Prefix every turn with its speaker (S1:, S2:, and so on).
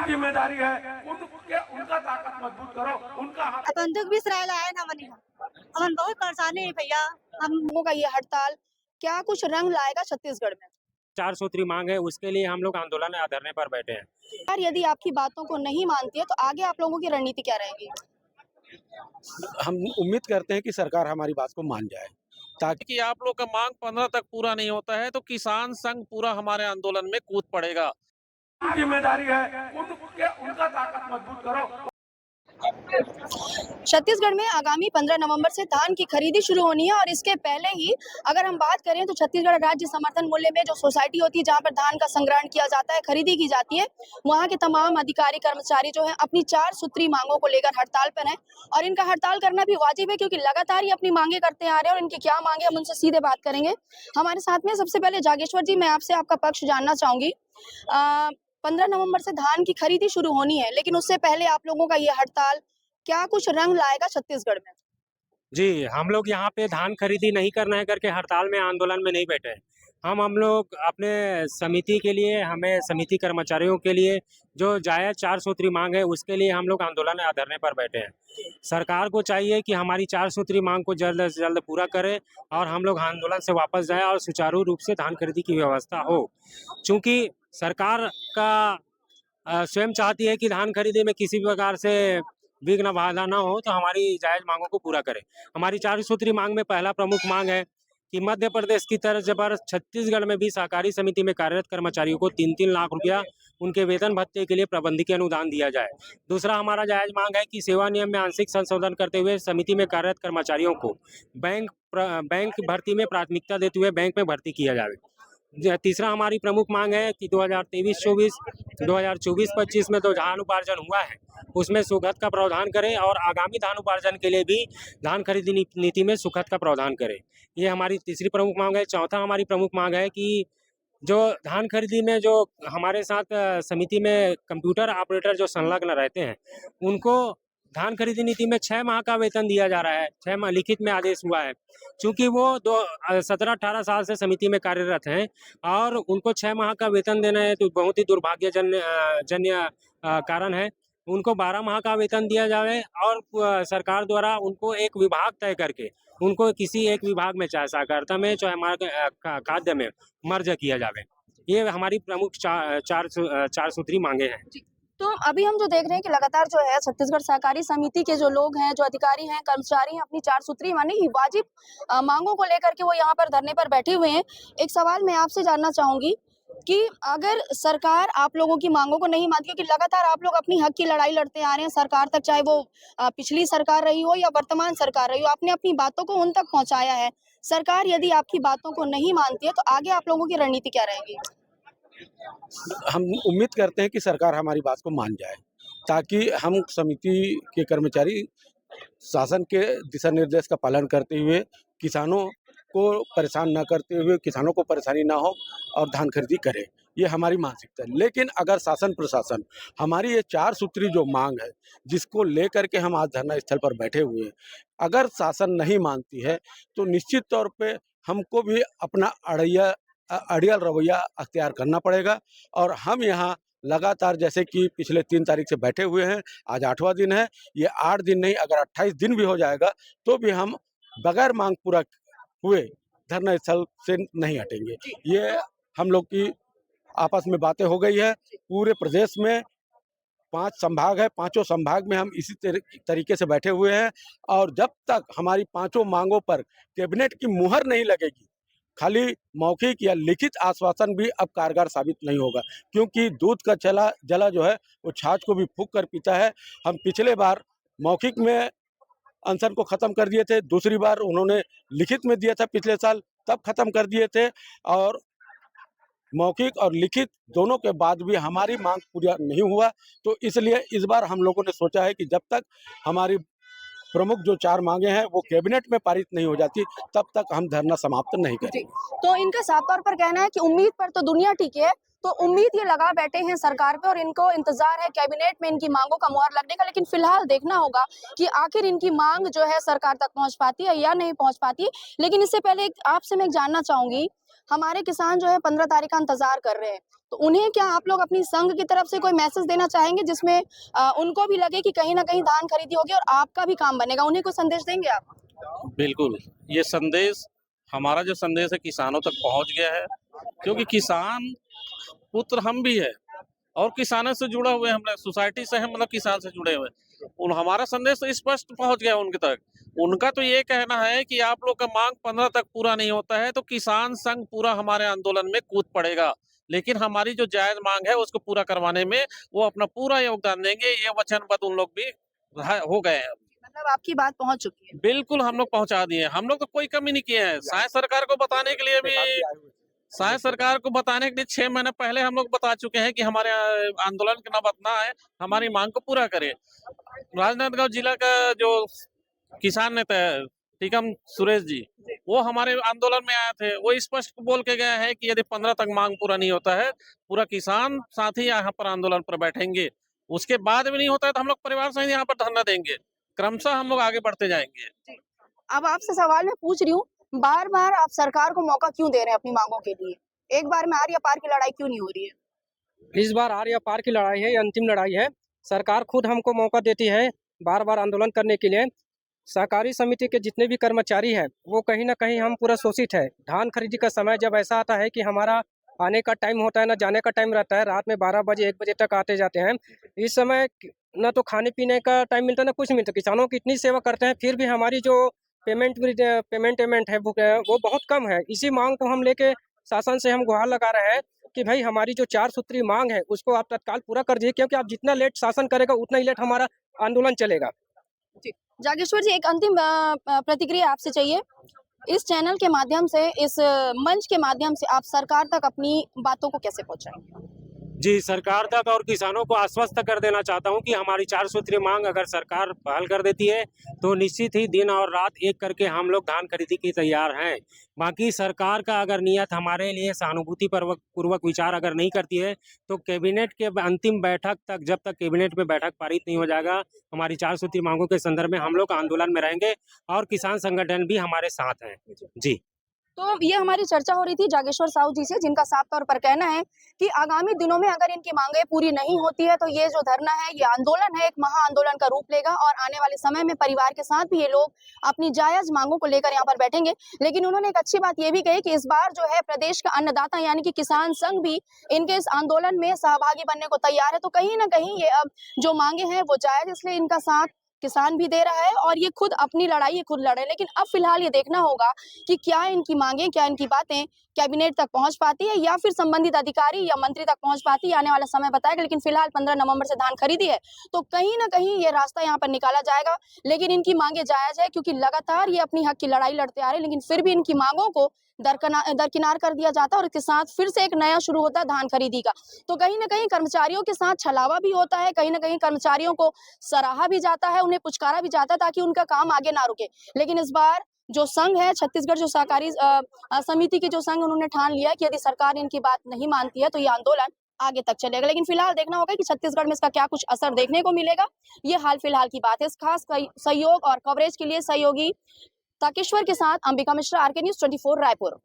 S1: जिम्मेदारी है उनका ताकत मजबूत करो, उनका हाथ।
S2: बंदूक भी इसराइल आए ना बनी हमन बहुत परेशानी है भैया। हम लोगों का ये हड़ताल क्या कुछ रंग लाएगा छत्तीसगढ़ में?
S3: 4 सूत्री मांग है, उसके लिए हम लोग आंदोलन या धरने पर बैठे हैं।
S2: यार यदि आपकी बातों को नहीं मानती है तो आगे आप लोगों की रणनीति क्या रहेगी?
S4: हम उम्मीद करते हैं कि सरकार हमारी बात को मान जाए, ताकि
S5: कि आप लोग का मांग 15 तक पूरा नहीं होता है तो किसान संघ पूरा हमारे आंदोलन में कूद पड़ेगा।
S1: जिम्मेदारी है उनका ताकत मजबूत करो।
S2: छत्तीसगढ़ में आगामी 15 नवंबर से धान की खरीदी शुरू होनी है और इसके पहले ही अगर हम बात करें तो छत्तीसगढ़ राज्य समर्थन मूल्य में जो सोसाइटी होती है जहां पर धान का संग्रहण किया जाता है, खरीदी की जाती है, वहां के तमाम अधिकारी कर्मचारी जो है अपनी 4 सूत्री मांगों को लेकर हड़ताल पर हैं और इनका हड़ताल करना भी वाजिब है क्योंकि लगातार ही अपनी मांगे करते आ रहे हैं और इनकी क्या मांगे हम उनसे सीधे बात करेंगे। हमारे साथ में सबसे पहले जागेश्वर जी, मैं आपसे आपका पक्ष जानना चाहूंगी। 15 नवंबर से धान की खरीदी शुरू होनी है, लेकिन उससे पहले आप लोगों का ये हड़ताल क्या कुछ रंग लाएगा छत्तीसगढ़ में?
S3: जी, हम लोग यहाँ पे धान खरीदी नहीं करना है करके हड़ताल में आंदोलन में नहीं बैठे हैं। हम लोग अपने समिति के लिए, हमें समिति कर्मचारियों के लिए जो जायज़ 4 सूत्री मांग है उसके लिए हम लोग आंदोलन या धरने पर बैठे हैं। सरकार को चाहिए कि हमारी 4 सूत्री मांग को जल्द से जल्द पूरा करे और हम लोग आंदोलन से वापस जाएं और सुचारू रूप से धान खरीदी की व्यवस्था हो। चूँकि सरकार का स्वयं चाहती है कि धान खरीदी में किसी भी प्रकार से विघ्न बाधा ना हो, तो हमारी जायज़ मांगों को पूरा करें। हमारी 4 सूत्री मांग में पहला प्रमुख मांग है कि मध्य प्रदेश की तर्ज पर छत्तीसगढ़ में भी सहकारी समिति में कार्यरत कर्मचारियों को 3-3 लाख रुपया उनके वेतन भत्ते के लिए प्रबंधकीय अनुदान दिया जाए। दूसरा हमारा जायज़ मांग है कि सेवा नियम में आंशिक संशोधन करते हुए समिति में कार्यरत कर्मचारियों को बैंक भर्ती में प्राथमिकता देते हुए बैंक में भर्ती किया जाए। तीसरा हमारी प्रमुख मांग है कि 2023-24, 2024-25 में तो धान उपार्जन हुआ है, उसमें सुगत का प्रावधान करें और आगामी धान उपार्जन के लिए भी धान खरीदी नीति में सुगत का प्रावधान करें। ये हमारी तीसरी प्रमुख मांग है। चौथा हमारी प्रमुख मांग है कि जो धान खरीदी में जो हमारे साथ समिति में कंप्यूटर ऑपरेटर जो संलग्न रहते हैं, उनको धान खरीदी नीति में 6 माह का वेतन दिया जा रहा है। 6 माह लिखित में आदेश हुआ है। चूँकि वो 17-18 साल से समिति में कार्यरत हैं और उनको 6 माह का वेतन देना है तो बहुत ही दुर्भाग्यजन्य कारण है। उनको 12 माह का वेतन दिया जाए और सरकार द्वारा उनको एक विभाग तय करके उनको किसी एक विभाग में, चाहे सहकारिता में, चाहे हमारे खाद्य में मर्ज किया जाए। ये हमारी प्रमुख चार सूत्री मांगे हैं।
S2: तो अभी हम जो देख रहे हैं कि लगातार जो है छत्तीसगढ़ सहकारी समिति के जो लोग हैं, जो अधिकारी हैं, कर्मचारी हैं, अपनी 4 सूत्री माने वाजिब मांगों को लेकर के वो यहाँ पर धरने पर बैठे हुए हैं। एक सवाल मैं आपसे जानना चाहूंगी कि अगर सरकार आप लोगों की मांगों को नहीं मानती, क्योंकि लगातार आप लोग अपनी हक की लड़ाई लड़ते आ रहे हैं सरकार तक, चाहे वो पिछली सरकार रही हो या वर्तमान सरकार रही हो, आपने अपनी बातों को उन तक पहुंचाया है। सरकार यदि आपकी बातों को नहीं मानती है तो आगे आप लोगों की रणनीति क्या रहेगी?
S4: हम उम्मीद करते हैं कि सरकार हमारी बात को मान जाए, ताकि हम समिति के कर्मचारी शासन के दिशा निर्देश का पालन करते हुए किसानों को परेशान न करते हुए, किसानों को परेशानी ना हो और धान खरीदी करें। ये हमारी मानसिकता है। लेकिन अगर शासन प्रशासन हमारी ये 4 सूत्री जो मांग है, जिसको लेकर के हम आज धरना स्थल पर बैठे हुए हैं, अगर शासन नहीं मानती है तो निश्चित तौर पे हमको भी अपना अड़ियल रवैया अख्तियार करना पड़ेगा। और हम यहाँ लगातार, जैसे कि पिछले 3 तारीख से बैठे हुए हैं, आज 8वां दिन है, ये 8 दिन नहीं, अगर 28 दिन भी हो जाएगा तो भी हम बगैर मांग पूरा हुए धरना स्थल से नहीं हटेंगे। ये हम लोग की आपस में बातें हो गई है। पूरे प्रदेश में 5 संभाग है, 5 संभाग में हम इसी तरीके से बैठे हुए हैं और जब तक हमारी 5 मांगों पर कैबिनेट की मुहर नहीं लगेगी, खाली मौखिक या लिखित आश्वासन भी अब कारगर साबित नहीं होगा, क्योंकि दूध का जला जो है वो छाछ को भी फूंक कर पीता है। हम पिछले बार मौखिक में अनशन को ख़त्म कर दिए थे, दूसरी बार उन्होंने लिखित में दिया था पिछले साल, तब ख़त्म कर दिए थे और मौखिक और लिखित दोनों के बाद भी हमारी मांग पूरा नहीं हुआ। तो इसलिए इस बार हम लोगों ने सोचा है कि जब तक हमारी प्रमुख जो 4 मांगे हैं वो कैबिनेट में पारित नहीं हो जाती, तब तक हम धरना समाप्त नहीं करेंगे।
S2: तो इनका साफ तौर पर कहना है कि उम्मीद पर तो दुनिया टिकी है, तो उम्मीद ये लगा बैठे हैं सरकार पे और इनको इंतजार है कैबिनेट में इनकी मांगों का मुहर लगने का। लेकिन फिलहाल देखना होगा कि आखिर इनकी मांग जो है सरकार तक पहुंच पाती है या नहीं पहुंच पाती। लेकिन इससे पहले आपसे मैं जानना चाहूंगी, हमारे किसान जो है 15 तारीख का इंतजार कर रहे हैं, तो उन्हें क्या आप लोग अपनी संघ की तरफ से कोई मैसेज देना चाहेंगे जिसमें उनको भी लगे कि कहीं ना कहीं धान खरीदी होगी और आपका भी काम बनेगा? उन्हें कोई संदेश देंगे आप?
S5: बिल्कुल, ये संदेश, हमारा जो संदेश है किसानों तक पहुंच गया है, क्योंकि किसान पुत्र हम भी है और किसानों से जुड़ा हुए हम लोग, सोसाइटी से हम मतलब किसान से जुड़े हुए। उन हमारा संदेश तो स्पष्ट पहुंच गया उनके तक। उनका तो ये कहना है कि आप लोग का मांग 15 तक पूरा नहीं होता है तो किसान संघ पूरा हमारे आंदोलन में कूद पड़ेगा, लेकिन हमारी जो जायज मांग है उसको पूरा करवाने में वो अपना पूरा योगदान देंगे। ये वचनबद्ध उन लोग भी हो गए हैं।
S2: मतलब आपकी बात पहुंच चुकी है।
S5: बिल्कुल हम लोग पहुंचा दिए हैं। हम लोग तो कोई कमी नहीं किए हैं। शायद सरकार को बताने के लिए भी, शायद सरकार को बताने के लिए 6 महीने पहले हम लोग बता चुके हैं कि हमारे आंदोलन का नवतना है, हमारी मांग को पूरा करें। राजनांदगांव जिला का जो किसान नेता है टीकम सुरेश जी, वो हमारे आंदोलन में आए थे। वो स्पष्ट बोल के गए हैं कि यदि 15 तक मांग पूरा नहीं होता है, पूरा किसान साथी यहाँ पर आंदोलन पर बैठेंगे। उसके बाद भी नहीं होता है तो हम लोग परिवार सहित यहाँ पर धरना देंगे। क्रमशः हम लोग आगे बढ़ते जाएंगे।
S2: अब आपसे सवाल मैं पूछ रही हूँ, बार बार आप सरकार को मौका क्यों दे रहे हैं अपनी मांगों के लिए? एक बार में आर या पार की लड़ाई क्यों नहीं हो रही है?
S6: इस बार आर या पार की लड़ाई है, ये अंतिम लड़ाई है। सरकार खुद हमको मौका देती है बार बार आंदोलन करने के लिए। सहकारी समिति के जितने भी कर्मचारी हैं वो कहीं ना कहीं हम पूरा शोषित है। धान खरीदी का समय जब ऐसा आता है कि हमारा आने का टाइम होता है ना जाने का टाइम रहता है, रात में 12 बजे 1 बजे तक आते जाते हैं। इस समय ना तो खाने पीने का टाइम मिलता है ना कुछ मिलता। किसानों की इतनी सेवा करते हैं फिर भी हमारी जो पेमेंट है वो बहुत कम है। इसी मांग को हम लेके शासन से हम गुहार लगा रहे हैं कि भाई हमारी जो 4 सूत्री मांग है उसको आप तत्काल पूरा कर दीजिए, क्योंकि आप जितना लेट शासन करेगा उतना ही लेट हमारा आंदोलन चलेगा।
S2: जागेश्वर जी, एक अंतिम प्रतिक्रिया आपसे चाहिए। इस चैनल के माध्यम से, इस मंच के माध्यम से आप सरकार तक अपनी बातों को कैसे पहुंचाएंगे?
S3: जी, सरकार तक और किसानों को आश्वस्त कर देना चाहता हूं कि हमारी 4 सूत्री मांग अगर सरकार पहल कर देती है तो निश्चित ही दिन और रात एक करके हम लोग धान खरीदी की तैयार हैं। बाकी सरकार का अगर नियत हमारे लिए सहानुभूति पूर्वक विचार अगर नहीं करती है तो कैबिनेट के अंतिम बैठक तक, जब तक कैबिनेट में बैठक पारित नहीं हो जाएगा, हमारी 4 सूत्री मांगों के संदर्भ में हम लोग आंदोलन में रहेंगे और किसान संगठन भी हमारे साथ हैं। जी,
S2: तो ये हमारी चर्चा हो रही थी जागेश्वर साहू जी से, जिनका साफ तौर पर कहना है कि आगामी दिनों में अगर इनकी मांगें पूरी नहीं होती है तो ये जो धरना है, ये आंदोलन है, एक महा आंदोलन का रूप लेगा और आने वाले समय में परिवार के साथ भी ये लोग अपनी जायज मांगों को लेकर यहाँ पर बैठेंगे। लेकिन उन्होंने एक अच्छी बात ये भी कही कि इस बार जो है प्रदेश का अन्नदाता यानी कि किसान संघ भी इनके इस आंदोलन में सहभागी बनने को तैयार है। तो कहीं ना कहीं ये अब जो मांगे हैं वो जायज, इसलिए इनका साथ किसान भी दे रहा है और ये खुद अपनी लड़ाई ये खुद लड़ रहे हैं। लेकिन अब फिलहाल ये देखना होगा कि क्या इनकी मांगे, क्या इनकी बातें कैबिनेट तक पहुंच पाती है या फिर संबंधित अधिकारी या मंत्री तक पहुंच पाती है, आने वाला समय बताएगा। लेकिन फिलहाल 15 नवंबर से धान खरीदी है तो कहीं ना कहीं ये रास्ता यहाँ पर निकाला जाएगा। लेकिन इनकी मांगे जायज है क्योंकि लगातार ये अपनी हक की लड़ाई लड़ते आ रहे हैं, लेकिन फिर भी इनकी मांगों को दरकिनार कर दिया जाता है और इसके साथ फिर से एक नया शुरू होता है धान खरीदी का। तो कहीं ना कहीं कर्मचारियों के साथ छलावा भी होता है, कहीं ना कहीं कर्मचारियों को सराहा भी जाता है, उन्हें पुचकारा भी जाता है ताकि उनका काम आगे ना रुके। लेकिन इस बार जो संघ है, छत्तीसगढ़ जो सहकारी समिति की जो संघ, उन्होंने ठान लिया है कि यदि सरकार इनकी बात नहीं मानती है तो ये आंदोलन आगे तक चलेगा। लेकिन फिलहाल देखना होगा कि छत्तीसगढ़ में इसका क्या कुछ असर देखने को मिलेगा। ये हाल फिलहाल की बात है। इस खास सहयोग और कवरेज के लिए सहयोगी ताकेश्वर के साथ अंबिका मिश्रा, आरके न्यूज़ 24 रायपुर।